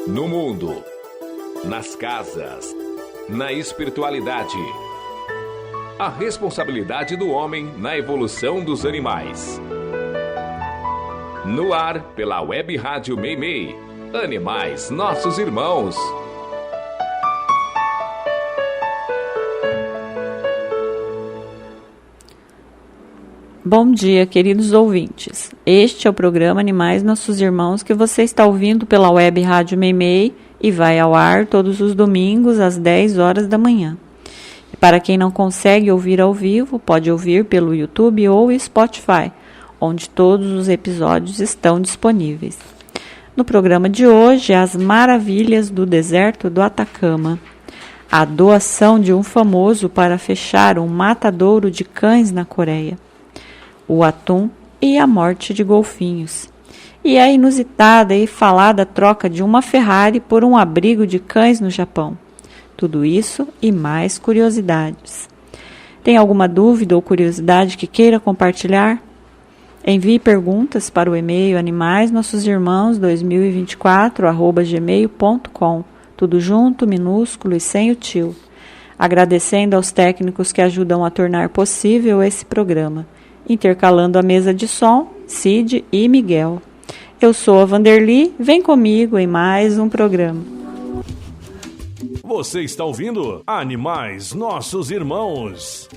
No mundo, nas casas, na espiritualidade. A responsabilidade do homem na evolução dos animais. No ar, pela Web Rádio Meimei. Animais, nossos irmãos. Bom dia, queridos ouvintes. Este é o programa Animais Nossos Irmãos que você está ouvindo pela Web Rádio Meimei e vai ao ar todos os domingos às 10 horas da manhã. E para quem não consegue ouvir ao vivo, pode ouvir pelo YouTube ou Spotify, onde todos os episódios estão disponíveis. No programa de hoje, as maravilhas do deserto do Atacama, a doação de um famoso para fechar um matadouro de cães na Coreia, o atum e a morte de golfinhos, e a inusitada e falada troca de uma Ferrari por um abrigo de cães no Japão. Tudo isso e mais curiosidades. Tem alguma dúvida ou curiosidade que queira compartilhar? Envie perguntas para o e-mail animaisnossosimãos2024@gmail.com, tudo junto, minúsculo e sem o tio. Agradecendo aos técnicos que ajudam a tornar possível esse programa. Intercalando a mesa de som, Cid e Miguel. Eu sou a Vanderly, vem comigo em mais um programa. Você está ouvindo Animais Nossos Irmãos.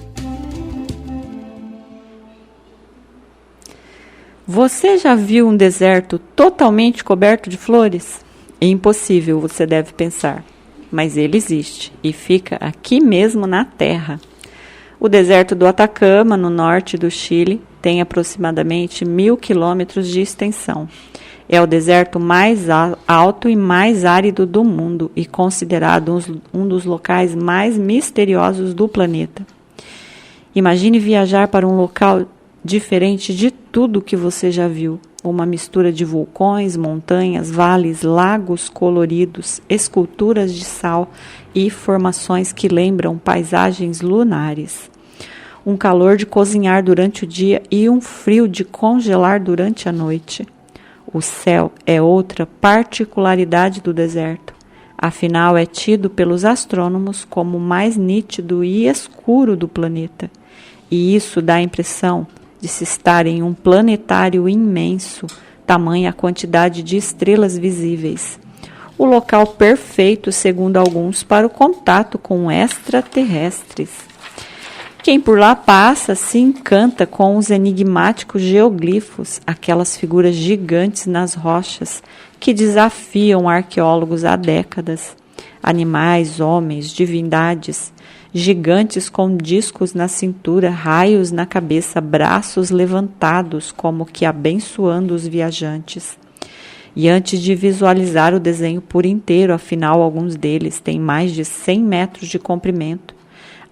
Você já viu um deserto totalmente coberto de flores? É impossível, você deve pensar. Mas ele existe e fica aqui mesmo na Terra. O deserto do Atacama, no norte do Chile, tem aproximadamente 1.000 quilômetros de extensão. É o deserto mais alto e mais árido do mundo e considerado um dos locais mais misteriosos do planeta. Imagine viajar para um local diferente de tudo que você já viu. Uma mistura de vulcões, montanhas, vales, lagos coloridos, esculturas de sal e formações que lembram paisagens lunares. Um calor de cozinhar durante o dia e um frio de congelar durante a noite. O céu é outra particularidade do deserto. Afinal, é tido pelos astrônomos como o mais nítido e escuro do planeta. E isso dá a impressão de se estar em um planetário imenso, tamanha a quantidade de estrelas visíveis. O local perfeito, segundo alguns, para o contato com extraterrestres. Quem por lá passa se encanta com os enigmáticos geoglifos, aquelas figuras gigantes nas rochas que desafiam arqueólogos há décadas. Animais, homens, divindades, gigantes com discos na cintura, raios na cabeça, braços levantados como que abençoando os viajantes. E antes de visualizar o desenho por inteiro, afinal alguns deles têm mais de 100 metros de comprimento,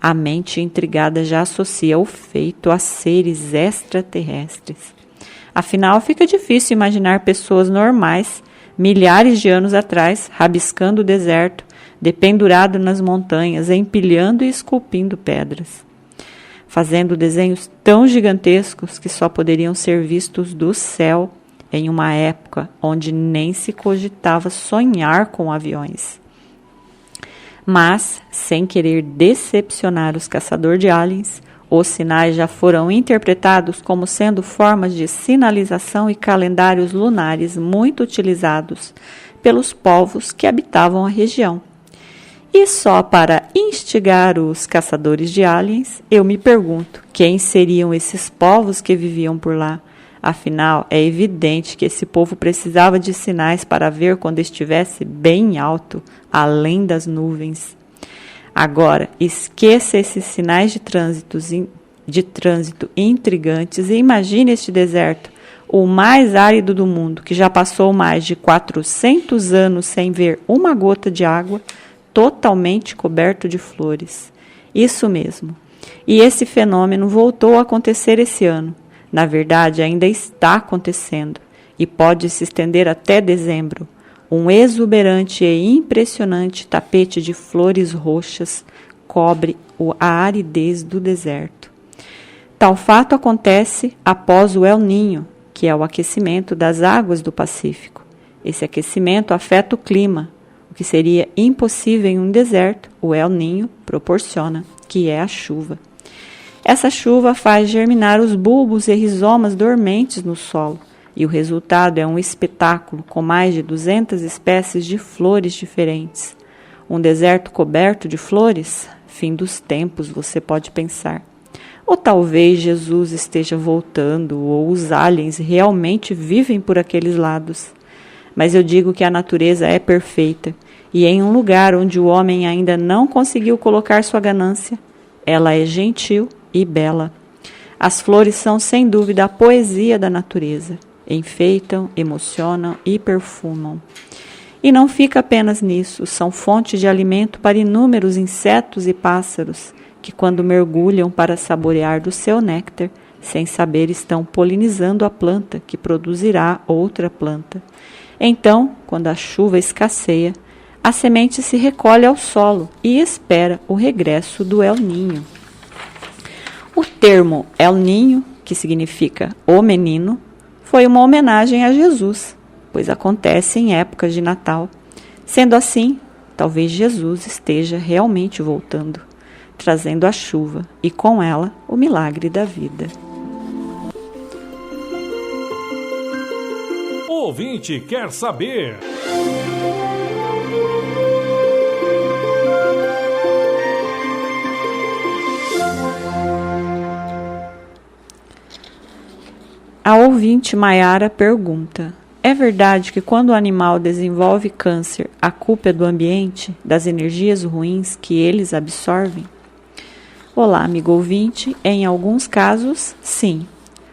a mente intrigada já associa o feito a seres extraterrestres. Afinal, fica difícil imaginar pessoas normais, milhares de anos atrás, rabiscando o deserto, dependurado nas montanhas, empilhando e esculpindo pedras, fazendo desenhos tão gigantescos que só poderiam ser vistos do céu em uma época onde nem se cogitava sonhar com aviões. Mas, sem querer decepcionar os caçadores de aliens, os sinais já foram interpretados como sendo formas de sinalização e calendários lunares muito utilizados pelos povos que habitavam a região. E só para instigar os caçadores de aliens, eu me pergunto quem seriam esses povos que viviam por lá. Afinal, é evidente que esse povo precisava de sinais para ver quando estivesse bem alto, além das nuvens. Agora, esqueça esses sinais de trânsito intrigantes e imagine este deserto, o mais árido do mundo, que já passou mais de 400 anos sem ver uma gota de água, totalmente coberto de flores. Isso mesmo. E esse fenômeno voltou a acontecer esse ano. Na verdade, ainda está acontecendo e pode se estender até dezembro. Um exuberante e impressionante tapete de flores roxas cobre a aridez do deserto. Tal fato acontece após o El Niño, que é o aquecimento das águas do Pacífico. Esse aquecimento afeta o clima, o que seria impossível em um deserto, o El Niño proporciona, que é a chuva. Essa chuva faz germinar os bulbos e rizomas dormentes no solo, e o resultado é um espetáculo com mais de 200 espécies de flores diferentes. Um deserto coberto de flores? Fim dos tempos, você pode pensar. Ou talvez Jesus esteja voltando, ou os aliens realmente vivem por aqueles lados. Mas eu digo que a natureza é perfeita, e em um lugar onde o homem ainda não conseguiu colocar sua ganância, ela é gentil e bela. As flores são, sem dúvida, a poesia da natureza. Enfeitam, emocionam e perfumam. E não fica apenas nisso, são fonte de alimento para inúmeros insetos e pássaros, que quando mergulham para saborear do seu néctar, sem saber estão polinizando a planta que produzirá outra planta. Então, quando a chuva escasseia, a semente se recolhe ao solo e espera o regresso do El Niño. O termo El Niño, que significa o menino, foi uma homenagem a Jesus, pois acontece em épocas de Natal. Sendo assim, talvez Jesus esteja realmente voltando, trazendo a chuva e com ela o milagre da vida. O ouvinte quer saber. A ouvinte Maiara pergunta: é verdade que quando o animal desenvolve câncer, a culpa é do ambiente, das energias ruins que eles absorvem? Olá, amigo ouvinte. Em alguns casos, sim.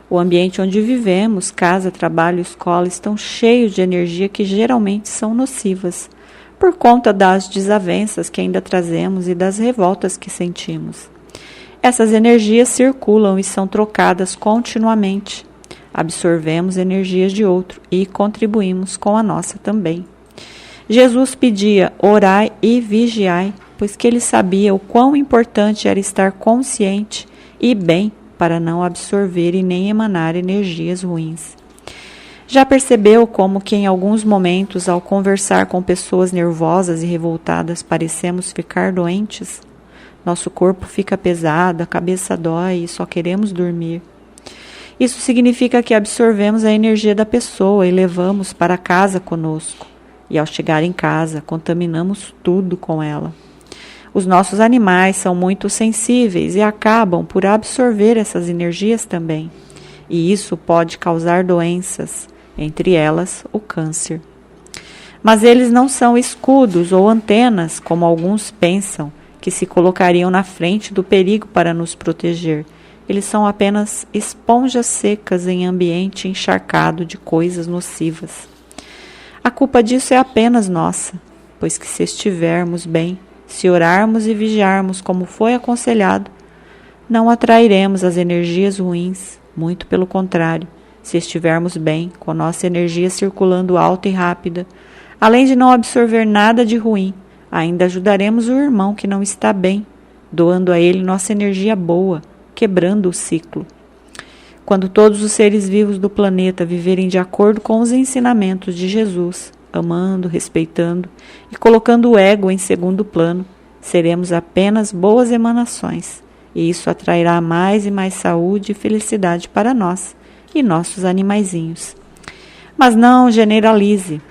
O ambiente onde vivemos, casa, trabalho, escola, estão cheios de energia que geralmente são nocivas, por conta das desavenças que ainda trazemos e das revoltas que sentimos. Essas energias circulam e são trocadas continuamente. Absorvemos energias de outro e contribuímos com a nossa também. Jesus pedia: orai e vigiai, pois que ele sabia o quão importante era estar consciente e bem para não absorver e nem emanar energias ruins. Já percebeu como que em alguns momentos, ao conversar com pessoas nervosas e revoltadas, parecemos ficar doentes? Nosso corpo fica pesado, a cabeça dói e só queremos dormir. Isso significa que absorvemos a energia da pessoa e levamos para casa conosco. E ao chegar em casa, contaminamos tudo com ela. Os nossos animais são muito sensíveis e acabam por absorver essas energias também. E isso pode causar doenças, entre elas o câncer. Mas eles não são escudos ou antenas, como alguns pensam, que se colocariam na frente do perigo para nos proteger. Eles são apenas esponjas secas em ambiente encharcado de coisas nocivas. A culpa disso é apenas nossa, pois que se estivermos bem, se orarmos e vigiarmos como foi aconselhado, não atrairemos as energias ruins, muito pelo contrário. Se estivermos bem, com nossa energia circulando alta e rápida, além de não absorver nada de ruim, ainda ajudaremos o irmão que não está bem, doando a ele nossa energia boa, quebrando o ciclo. Quando todos os seres vivos do planeta viverem de acordo com os ensinamentos de Jesus, amando, respeitando e colocando o ego em segundo plano, seremos apenas boas emanações, e isso atrairá mais e mais saúde e felicidade para nós e nossos animaizinhos. Mas não generalize.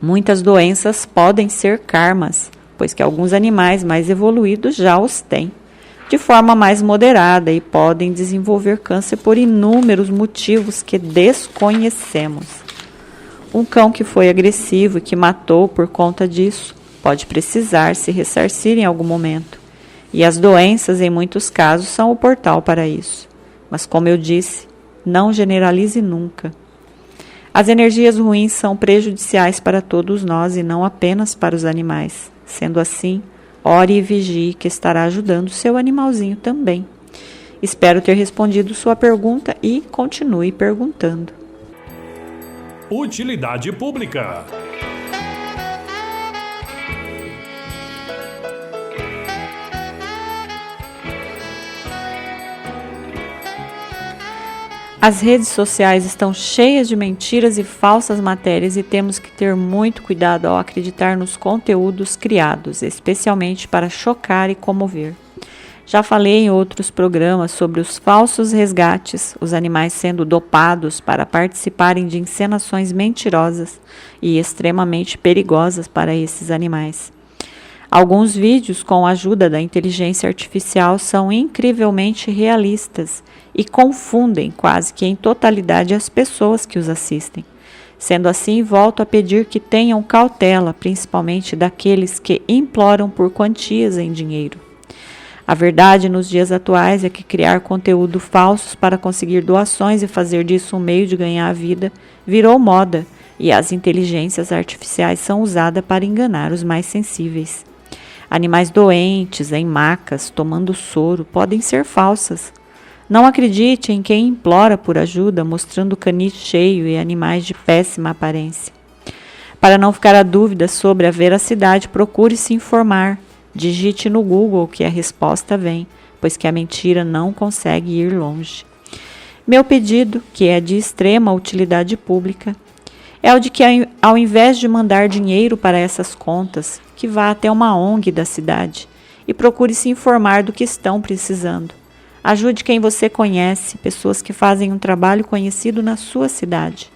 Muitas doenças podem ser karmas, pois que alguns animais mais evoluídos já os têm, de forma mais moderada, e podem desenvolver câncer por inúmeros motivos que desconhecemos. Um cão que foi agressivo e que matou por conta disso pode precisar se ressarcir em algum momento. E as doenças, em muitos casos, são o portal para isso. Mas, como eu disse, não generalize nunca. As energias ruins são prejudiciais para todos nós e não apenas para os animais. Sendo assim, ore e vigie, que estará ajudando o seu animalzinho também. Espero ter respondido sua pergunta e continue perguntando. Utilidade pública. As redes sociais estão cheias de mentiras e falsas matérias e temos que ter muito cuidado ao acreditar nos conteúdos criados, especialmente para chocar e comover. Já falei em outros programas sobre os falsos resgates, os animais sendo dopados para participarem de encenações mentirosas e extremamente perigosas para esses animais. Alguns vídeos com a ajuda da inteligência artificial são incrivelmente realistas e confundem quase que em totalidade as pessoas que os assistem. Sendo assim, volto a pedir que tenham cautela, principalmente daqueles que imploram por quantias em dinheiro. A verdade nos dias atuais é que criar conteúdo falsos para conseguir doações e fazer disso um meio de ganhar a vida virou moda e as inteligências artificiais são usadas para enganar os mais sensíveis. Animais doentes, em macas, tomando soro, podem ser falsas. Não acredite em quem implora por ajuda, mostrando canil cheio e animais de péssima aparência. Para não ficar a dúvida sobre a veracidade, procure se informar. Digite no Google que a resposta vem, pois que a mentira não consegue ir longe. Meu pedido, que é de extrema utilidade pública, é o de que, ao invés de mandar dinheiro para essas contas, que vá até uma ONG da cidade e procure se informar do que estão precisando. Ajude quem você conhece, pessoas que fazem um trabalho conhecido na sua cidade.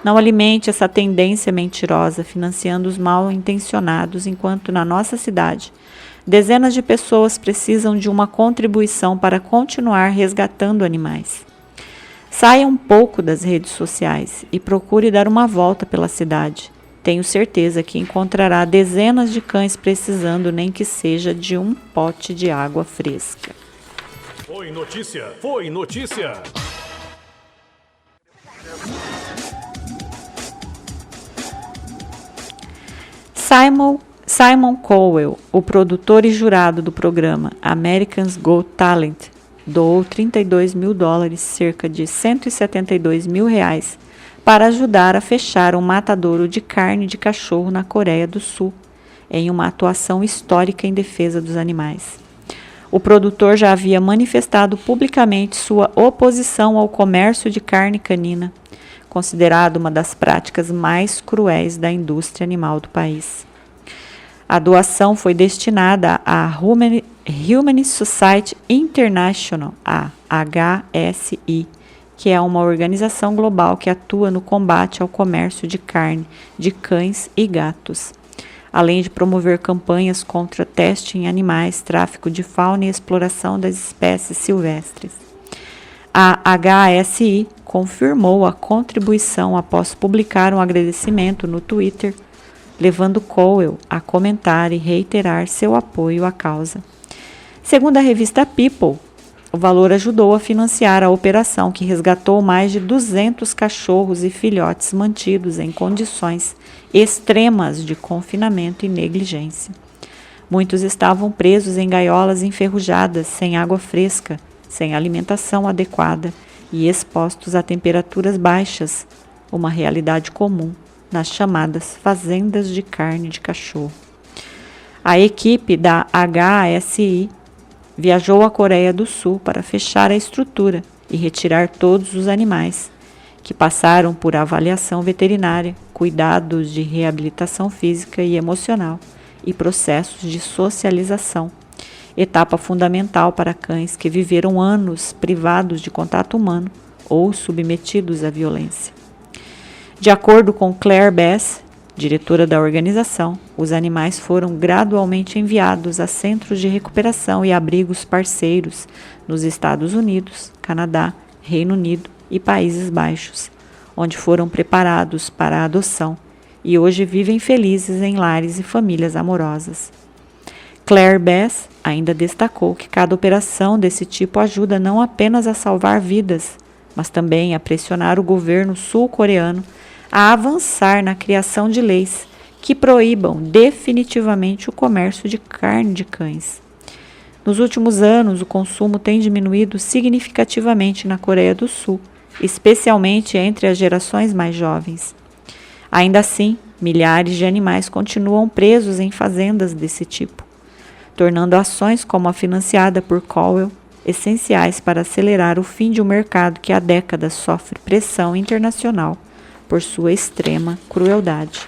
Não alimente essa tendência mentirosa, financiando os mal-intencionados, enquanto na nossa cidade, dezenas de pessoas precisam de uma contribuição para continuar resgatando animais. Saia um pouco das redes sociais e procure dar uma volta pela cidade. Tenho certeza que encontrará dezenas de cães precisando, nem que seja de um pote de água fresca. Foi notícia! Foi notícia! Simon Cowell, o produtor e jurado do programa America's Got Talent, doou $32 mil, cerca de R$172 mil, para ajudar a fechar um matadouro de carne de cachorro na Coreia do Sul, em uma atuação histórica em defesa dos animais. O produtor já havia manifestado publicamente sua oposição ao comércio de carne canina, considerado uma das práticas mais cruéis da indústria animal do país. A doação foi destinada à Humane Society International, a HSI, que é uma organização global que atua no combate ao comércio de carne de cães e gatos, além de promover campanhas contra teste em animais, tráfico de fauna e exploração das espécies silvestres. A HSI confirmou a contribuição após publicar um agradecimento no Twitter, levando Cowell a comentar e reiterar seu apoio à causa. Segundo a revista People, o valor ajudou a financiar a operação que resgatou mais de 200 cachorros e filhotes mantidos em condições extremas de confinamento e negligência. Muitos estavam presos em gaiolas enferrujadas, sem água fresca, sem alimentação adequada e expostos a temperaturas baixas, uma realidade comum nas chamadas fazendas de carne de cachorro. A equipe da HSI viajou à Coreia do Sul para fechar a estrutura e retirar todos os animais, que passaram por avaliação veterinária, cuidados de reabilitação física e emocional e processos de socialização, etapa fundamental para cães que viveram anos privados de contato humano ou submetidos à violência. De acordo com Claire Bass, diretora da organização, os animais foram gradualmente enviados a centros de recuperação e abrigos parceiros nos Estados Unidos, Canadá, Reino Unido e Países Baixos, onde foram preparados para a adoção e hoje vivem felizes em lares e famílias amorosas. Claire Bass ainda destacou que cada operação desse tipo ajuda não apenas a salvar vidas, mas também a pressionar o governo sul-coreano a avançar na criação de leis que proíbam definitivamente o comércio de carne de cães. Nos últimos anos, o consumo tem diminuído significativamente na Coreia do Sul, especialmente entre as gerações mais jovens. Ainda assim, milhares de animais continuam presos em fazendas desse tipo, tornando ações como a financiada por Cowell essenciais para acelerar o fim de um mercado que há décadas sofre pressão internacional por sua extrema crueldade.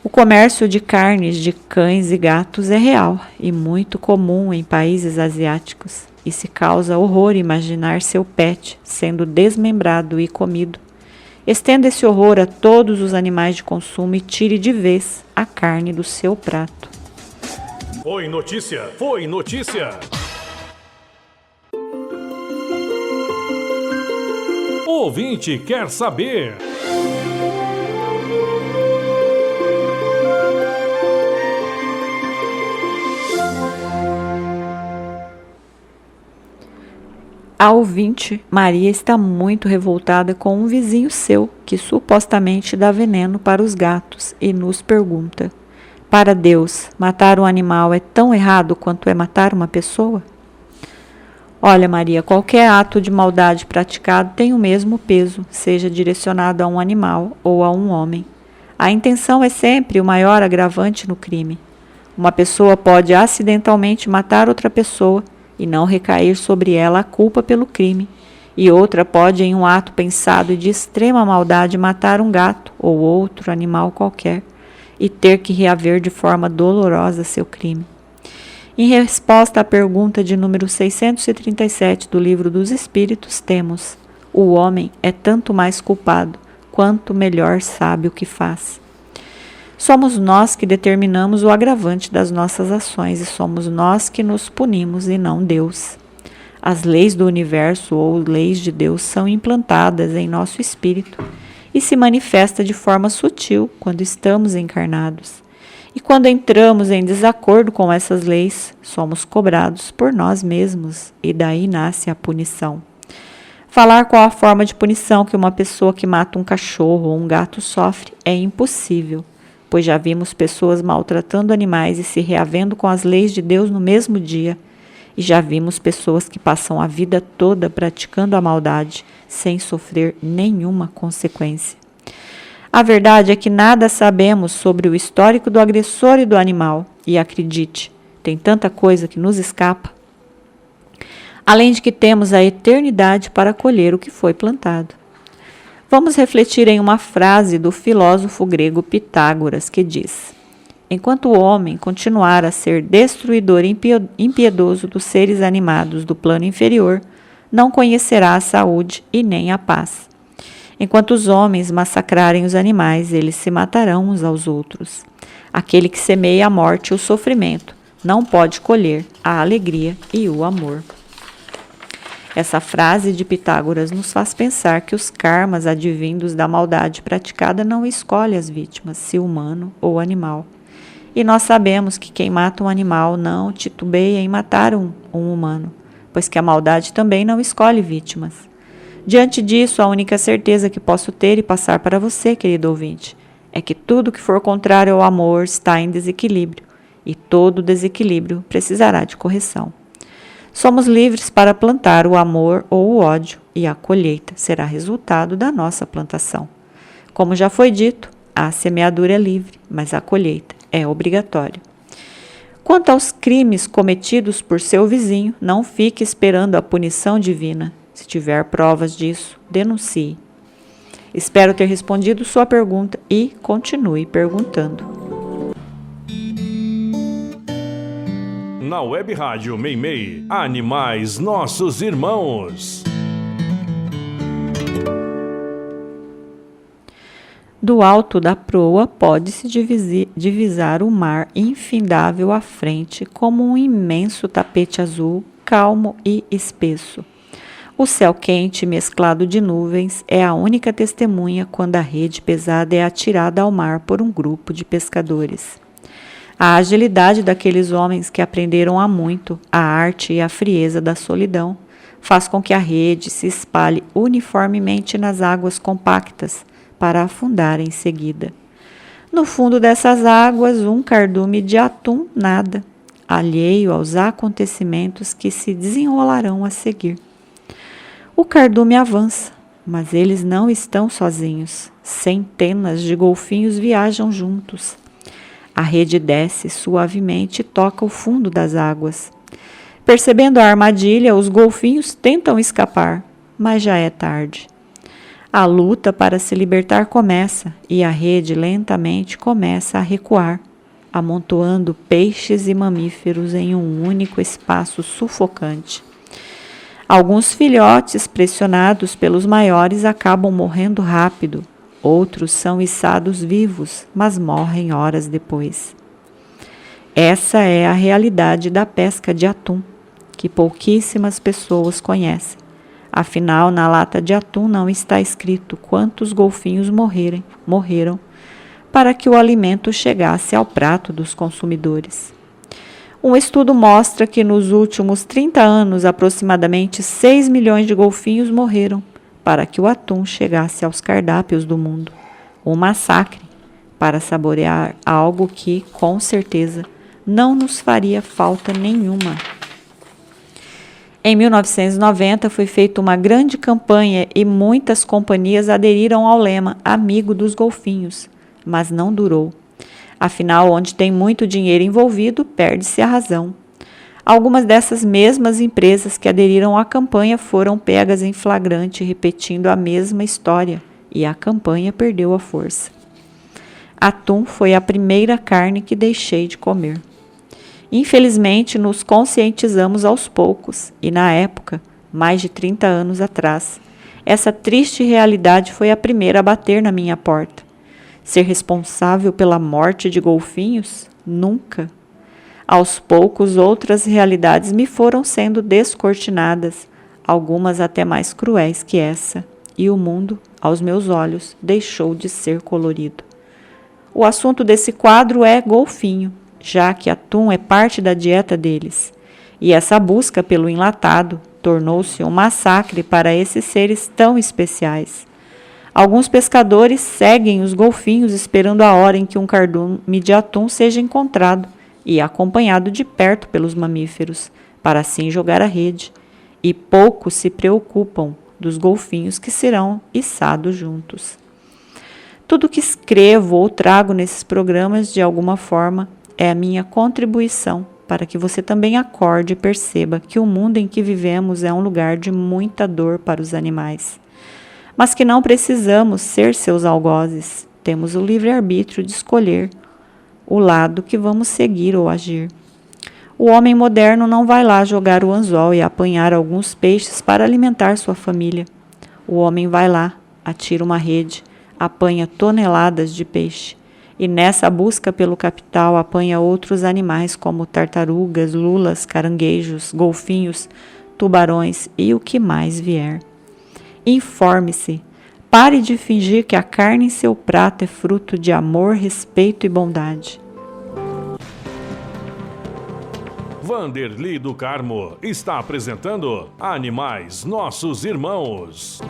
O comércio de carnes de cães e gatos é real e muito comum em países asiáticos, e se causa horror imaginar seu pet sendo desmembrado e comido. Estenda esse horror a todos os animais de consumo e tire de vez a carne do seu prato. Foi notícia! Foi notícia! O ouvinte quer saber. A ouvinte, Maria, está muito revoltada com um vizinho seu que supostamente dá veneno para os gatos e nos pergunta: para Deus, matar um animal é tão errado quanto é matar uma pessoa? Olha, Maria, qualquer ato de maldade praticado tem o mesmo peso, seja direcionado a um animal ou a um homem. A intenção é sempre o maior agravante no crime. Uma pessoa pode acidentalmente matar outra pessoa e não recair sobre ela a culpa pelo crime, e outra pode, em um ato pensado e de extrema maldade, matar um gato ou outro animal qualquer e ter que reaver de forma dolorosa seu crime. Em resposta à pergunta de número 637 do Livro dos Espíritos, temos: o homem é tanto mais culpado, quanto melhor sabe o que faz. Somos nós que determinamos o agravante das nossas ações e somos nós que nos punimos e não Deus. As leis do universo ou leis de Deus são implantadas em nosso espírito e se manifesta de forma sutil quando estamos encarnados. E quando entramos em desacordo com essas leis, somos cobrados por nós mesmos e daí nasce a punição. Falar qual a forma de punição que uma pessoa que mata um cachorro ou um gato sofre é impossível, pois já vimos pessoas maltratando animais e se reavendo com as leis de Deus no mesmo dia, e já vimos pessoas que passam a vida toda praticando a maldade sem sofrer nenhuma consequência. A verdade é que nada sabemos sobre o histórico do agressor e do animal, e acredite, tem tanta coisa que nos escapa. Além de que temos a eternidade para colher o que foi plantado. Vamos refletir em uma frase do filósofo grego Pitágoras, que diz: enquanto o homem continuar a ser destruidor e impiedoso dos seres animados do plano inferior, não conhecerá a saúde e nem a paz. Enquanto os homens massacrarem os animais, eles se matarão uns aos outros. Aquele que semeia a morte e o sofrimento não pode colher a alegria e o amor. Essa frase de Pitágoras nos faz pensar que os karmas advindos da maldade praticada não escolhem as vítimas, se humano ou animal. E nós sabemos que quem mata um animal não titubeia em matar um humano, pois que a maldade também não escolhe vítimas. Diante disso, a única certeza que posso ter e passar para você, querido ouvinte, é que tudo que for contrário ao amor está em desequilíbrio, e todo desequilíbrio precisará de correção. Somos livres para plantar o amor ou o ódio, e a colheita será resultado da nossa plantação. Como já foi dito, a semeadura é livre, mas a colheita é obrigatória. Quanto aos crimes cometidos por seu vizinho, não fique esperando a punição divina. Se tiver provas disso, denuncie. Espero ter respondido sua pergunta e continue perguntando. Na Web Rádio Meimei, Animais Nossos Irmãos. Do alto da proa pode-se divisar o mar infindável à frente como um imenso tapete azul, calmo e espesso. O céu quente mesclado de nuvens é a única testemunha quando a rede pesada é atirada ao mar por um grupo de pescadores. A agilidade daqueles homens que aprenderam há muito a arte e a frieza da solidão faz com que a rede se espalhe uniformemente nas águas compactas para afundar em seguida. No fundo dessas águas, um cardume de atum nada, alheio aos acontecimentos que se desenrolarão a seguir. O cardume avança, mas eles não estão sozinhos. Centenas de golfinhos viajam juntos. A rede desce suavemente e toca o fundo das águas. Percebendo a armadilha, os golfinhos tentam escapar, mas já é tarde. A luta para se libertar começa e a rede lentamente começa a recuar, amontoando peixes e mamíferos em um único espaço sufocante. Alguns filhotes, pressionados pelos maiores, acabam morrendo rápido. Outros são içados vivos, mas morrem horas depois. Essa é a realidade da pesca de atum, que pouquíssimas pessoas conhecem. Afinal, na lata de atum não está escrito quantos golfinhos morreram para que o alimento chegasse ao prato dos consumidores. Um estudo mostra que nos últimos 30 anos, aproximadamente 6 milhões de golfinhos morreram para que o atum chegasse aos cardápios do mundo. Um massacre para saborear algo que, com certeza, não nos faria falta nenhuma. Em 1990 foi feita uma grande campanha e muitas companhias aderiram ao lema Amigo dos Golfinhos, mas não durou. Afinal, onde tem muito dinheiro envolvido, perde-se a razão. Algumas dessas mesmas empresas que aderiram à campanha foram pegas em flagrante repetindo a mesma história e a campanha perdeu a força. Atum foi a primeira carne que deixei de comer. Infelizmente, nos conscientizamos aos poucos e, na época, mais de 30 anos atrás, essa triste realidade foi a primeira a bater na minha porta. Ser responsável pela morte de golfinhos? Nunca. Aos poucos, outras realidades me foram sendo descortinadas, algumas até mais cruéis que essa, e o mundo, aos meus olhos, deixou de ser colorido. O assunto desse quadro é golfinho, já que atum é parte da dieta deles. E essa busca pelo enlatado tornou-se um massacre para esses seres tão especiais. Alguns pescadores seguem os golfinhos esperando a hora em que um cardume de atum seja encontrado e acompanhado de perto pelos mamíferos, para assim jogar a rede. E poucos se preocupam dos golfinhos que serão içados juntos. Tudo que escrevo ou trago nesses programas, de alguma forma, é a minha contribuição para que você também acorde e perceba que o mundo em que vivemos é um lugar de muita dor para os animais, mas que não precisamos ser seus algozes. Temos o livre-arbítrio de escolher o lado que vamos seguir ou agir. O homem moderno não vai lá jogar o anzol e apanhar alguns peixes para alimentar sua família. O homem vai lá, atira uma rede, apanha toneladas de peixe. E nessa busca pelo capital apanha outros animais como tartarugas, lulas, caranguejos, golfinhos, tubarões e o que mais vier. Informe-se. Pare de fingir que a carne em seu prato é fruto de amor, respeito e bondade. Vanderly do Carmo está apresentando Animais Nossos Irmãos.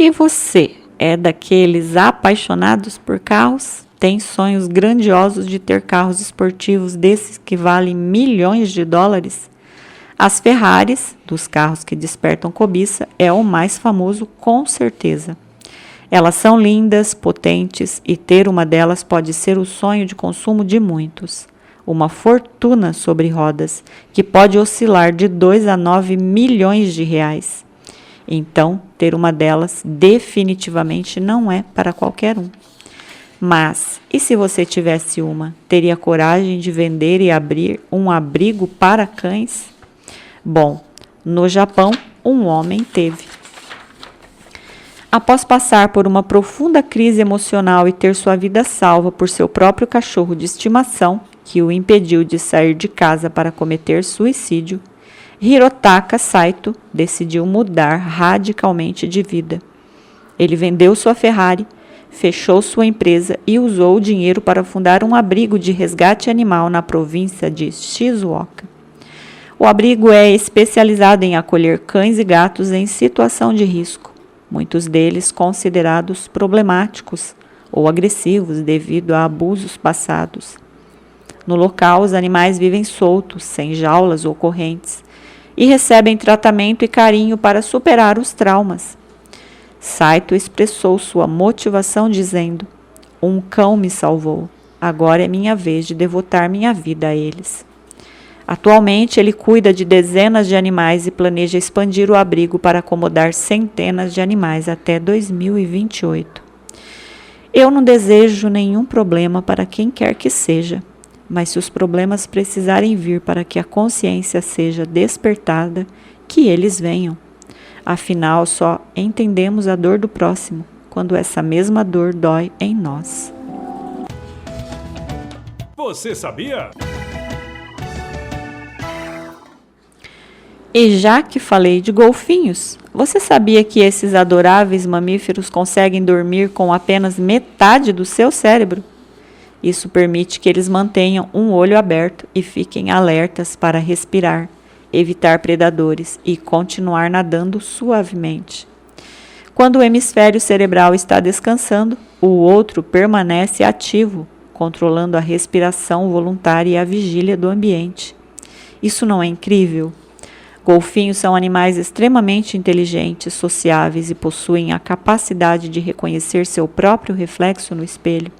E você, é daqueles apaixonados por carros? Tem sonhos grandiosos de ter carros esportivos desses que valem milhões de dólares? As Ferraris, dos carros que despertam cobiça, é o mais famoso com certeza. Elas são lindas, potentes e ter uma delas pode ser o sonho de consumo de muitos. Uma fortuna sobre rodas, que pode oscilar de 2 a 9 milhões de reais. Então, ter uma delas definitivamente não é para qualquer um. Mas, e se você tivesse uma, teria coragem de vender e abrir um abrigo para cães? Bom, no Japão, um homem teve. Após passar por uma profunda crise emocional e ter sua vida salva por seu próprio cachorro de estimação, que o impediu de sair de casa para cometer suicídio, Hirotaka Saito decidiu mudar radicalmente de vida. Ele vendeu sua Ferrari, fechou sua empresa e usou o dinheiro para fundar um abrigo de resgate animal na província de Shizuoka. O abrigo é especializado em acolher cães e gatos em situação de risco, muitos deles considerados problemáticos ou agressivos devido a abusos passados. No local, os animais vivem soltos, sem jaulas ou correntes, e recebem tratamento e carinho para superar os traumas. Saito expressou sua motivação dizendo: Um cão me salvou. Agora é minha vez de devotar minha vida a eles. Atualmente, ele cuida de dezenas de animais e planeja expandir o abrigo para acomodar centenas de animais até 2028. Eu não desejo nenhum problema para quem quer que seja, mas se os problemas precisarem vir para que a consciência seja despertada, que eles venham. Afinal, só entendemos a dor do próximo quando essa mesma dor dói em nós. Você sabia? E já que falei de golfinhos, você sabia que esses adoráveis mamíferos conseguem dormir com apenas metade do seu cérebro? Isso permite que eles mantenham um olho aberto e fiquem alertas para respirar, evitar predadores e continuar nadando suavemente. Quando o hemisfério cerebral está descansando, o outro permanece ativo, controlando a respiração voluntária e a vigília do ambiente. Isso não é incrível? Golfinhos são animais extremamente inteligentes, sociáveis e possuem a capacidade de reconhecer seu próprio reflexo no espelho.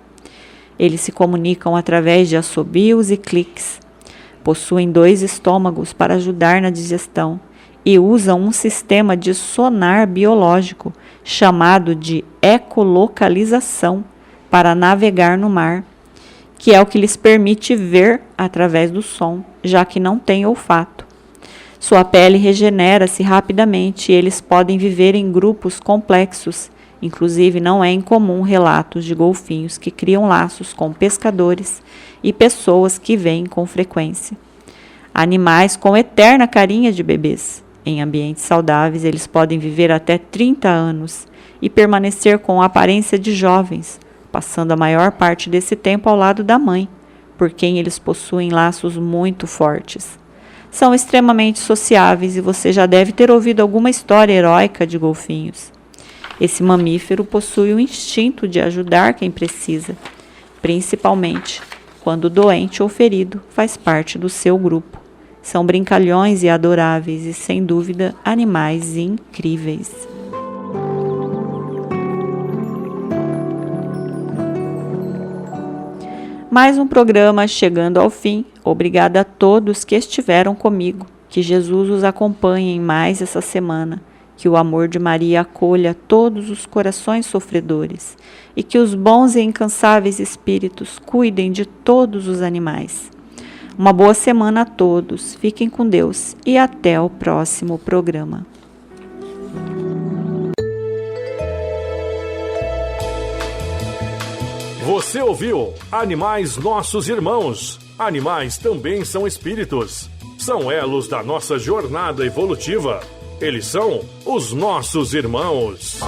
Eles se comunicam através de assobios e cliques. Possuem 2 estômagos para ajudar na digestão e usam um sistema de sonar biológico chamado de ecolocalização para navegar no mar, que é o que lhes permite ver através do som, já que não têm olfato. Sua pele regenera-se rapidamente e eles podem viver em grupos complexos. Inclusive, não é incomum relatos de golfinhos que criam laços com pescadores e pessoas que vêm com frequência. Animais com eterna carinha de bebês. Em ambientes saudáveis, eles podem viver até 30 anos e permanecer com a aparência de jovens, passando a maior parte desse tempo ao lado da mãe, por quem eles possuem laços muito fortes. São extremamente sociáveis e você já deve ter ouvido alguma história heróica de golfinhos. Esse mamífero possui o instinto de ajudar quem precisa, principalmente quando doente ou ferido faz parte do seu grupo. São brincalhões e adoráveis e, sem dúvida, animais incríveis. Mais um programa chegando ao fim. Obrigada a todos que estiveram comigo. Que Jesus os acompanhe em mais essa semana. Que o amor de Maria acolha todos os corações sofredores. E que os bons e incansáveis espíritos cuidem de todos os animais. Uma boa semana a todos. Fiquem com Deus e até o próximo programa. Você ouviu Animais Nossos Irmãos. Animais também são espíritos. São elos da nossa jornada evolutiva. Eles são os nossos irmãos.